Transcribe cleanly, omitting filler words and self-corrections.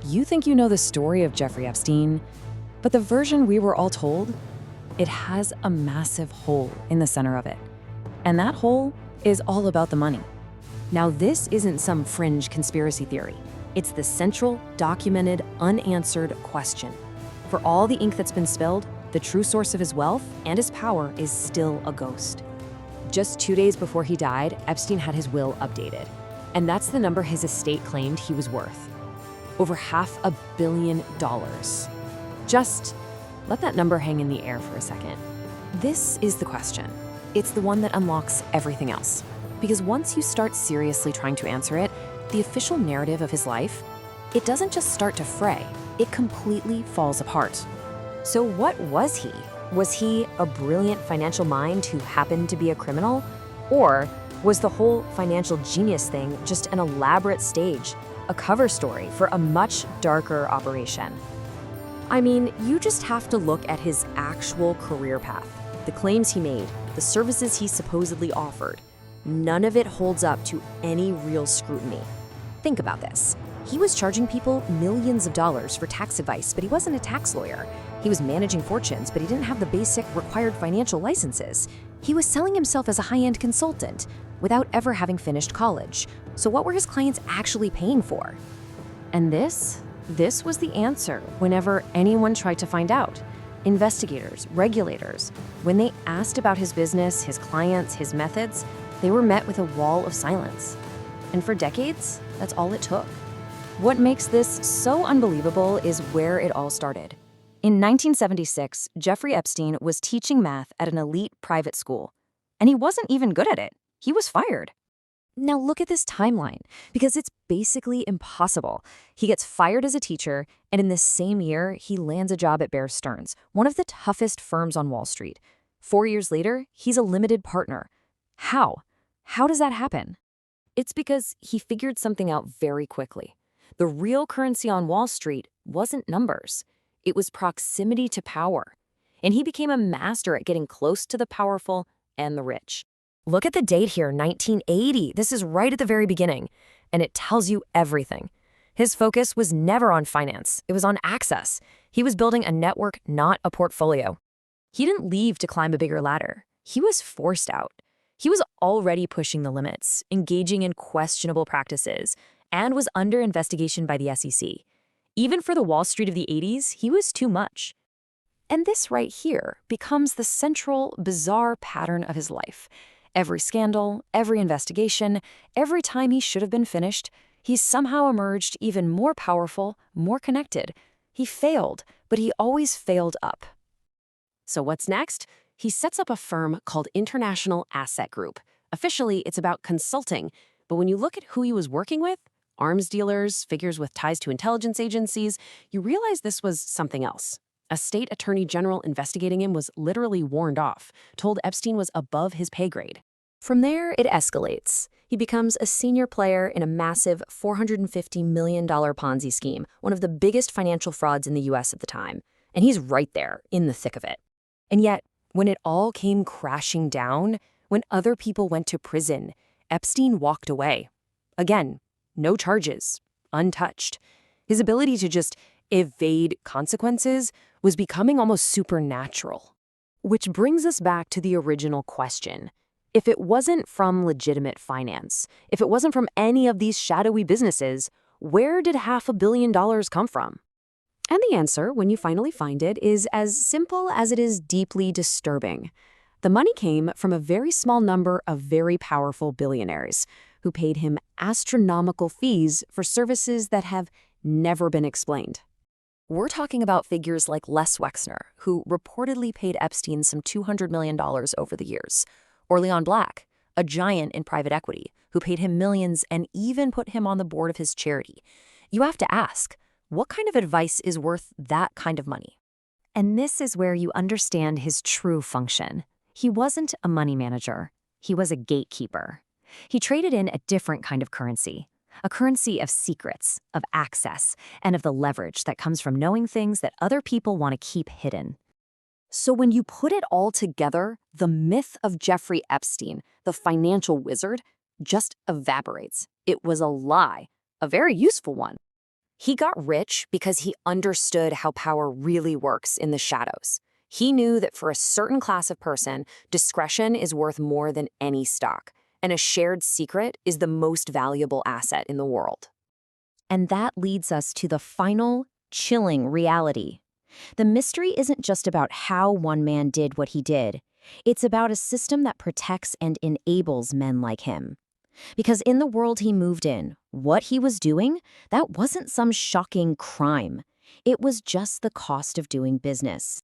You think you know the story of Jeffrey Epstein, but the version we were all told, it has a massive hole in the center of it. And that hole is all about the money. Now, this isn't some fringe conspiracy theory. It's the central, documented, unanswered question. For all the ink that's been spilled, the true source of his wealth and his power is still a ghost. Just 2 days before he died, Epstein had his will updated. And that's the number his estate claimed he was worth. Over $500 million. Just let that number hang in the air for a second. This is the question. It's the one that unlocks everything else. Because once you start seriously trying to answer it, the official narrative of his life, it doesn't just start to fray, it completely falls apart. So what was he? Was he a brilliant financial mind who happened to be a criminal? Or was the whole financial genius thing just an elaborate stage, a cover story for a much darker operation? I mean, you just have to look at his actual career path, the claims he made, the services he supposedly offered. None of it holds up to any real scrutiny. Think about this. He was charging people millions of dollars for tax advice, but he wasn't a tax lawyer. He was managing fortunes, but he didn't have the basic required financial licenses. He was selling himself as a high-end consultant without ever having finished college. So what were his clients actually paying for? And this was the answer whenever anyone tried to find out. Investigators, regulators, when they asked about his business, his clients, his methods, they were met with a wall of silence. And for decades, that's all it took. What makes this so unbelievable is where it all started. In 1976, Jeffrey Epstein was teaching math at an elite private school. And he wasn't even good at it. He was fired. Now look at this timeline, because it's basically impossible. He gets fired as a teacher, and in the same year, he lands a job at Bear Stearns, one of the toughest firms on Wall Street. 4 years later, he's a limited partner. How? How does that happen? It's because he figured something out very quickly. The real currency on Wall Street wasn't numbers. It was proximity to power. And he became a master at getting close to the powerful and the rich. Look at the date here, 1980. This is right at the very beginning. And it tells you everything. His focus was never on finance. It was on access. He was building a network, not a portfolio. He didn't leave to climb a bigger ladder. He was forced out. He was already pushing the limits, engaging in questionable practices, and was under investigation by the SEC. Even for the Wall Street of the 80s, he was too much. And this right here becomes the central, bizarre pattern of his life. Every scandal, every investigation, every time he should have been finished, he's somehow emerged even more powerful, more connected. He failed, but he always failed up. So what's next? He sets up a firm called International Asset Group. Officially, it's about consulting, but when you look at who he was working with, arms dealers, figures with ties to intelligence agencies, you realize this was something else. A state attorney general investigating him was literally warned off, told Epstein was above his pay grade. From there, it escalates. He becomes a senior player in a massive $450 million Ponzi scheme, one of the biggest financial frauds in the US at the time. And he's right there, in the thick of it. And yet, when it all came crashing down, when other people went to prison, Epstein walked away. Again, no charges, untouched. His ability to just evade consequences was becoming almost supernatural. Which brings us back to the original question. If it wasn't from legitimate finance, if it wasn't from any of these shadowy businesses, where did $500 million come from? And the answer, when you finally find it, is as simple as it is deeply disturbing. The money came from a very small number of very powerful billionaires who paid him astronomical fees for services that have never been explained. We're talking about figures like Les Wexner, who reportedly paid Epstein some $200 million over the years, or Leon Black, a giant in private equity, who paid him millions and even put him on the board of his charity. You have to ask, what kind of advice is worth that kind of money? And this is where you understand his true function. He wasn't a money manager. He was a gatekeeper. He traded in a different kind of currency, a currency of secrets, of access, and of the leverage that comes from knowing things that other people want to keep hidden. So when you put it all together, the myth of Jeffrey Epstein, the financial wizard, just evaporates. It was a lie, a very useful one. He got rich because he understood how power really works in the shadows. He knew that for a certain class of person, discretion is worth more than any stock, and a shared secret is the most valuable asset in the world. And that leads us to the final, chilling reality. The mystery isn't just about how one man did what he did. It's about a system that protects and enables men like him. Because in the world he moved in, what he was doing, that wasn't some shocking crime. It was just the cost of doing business.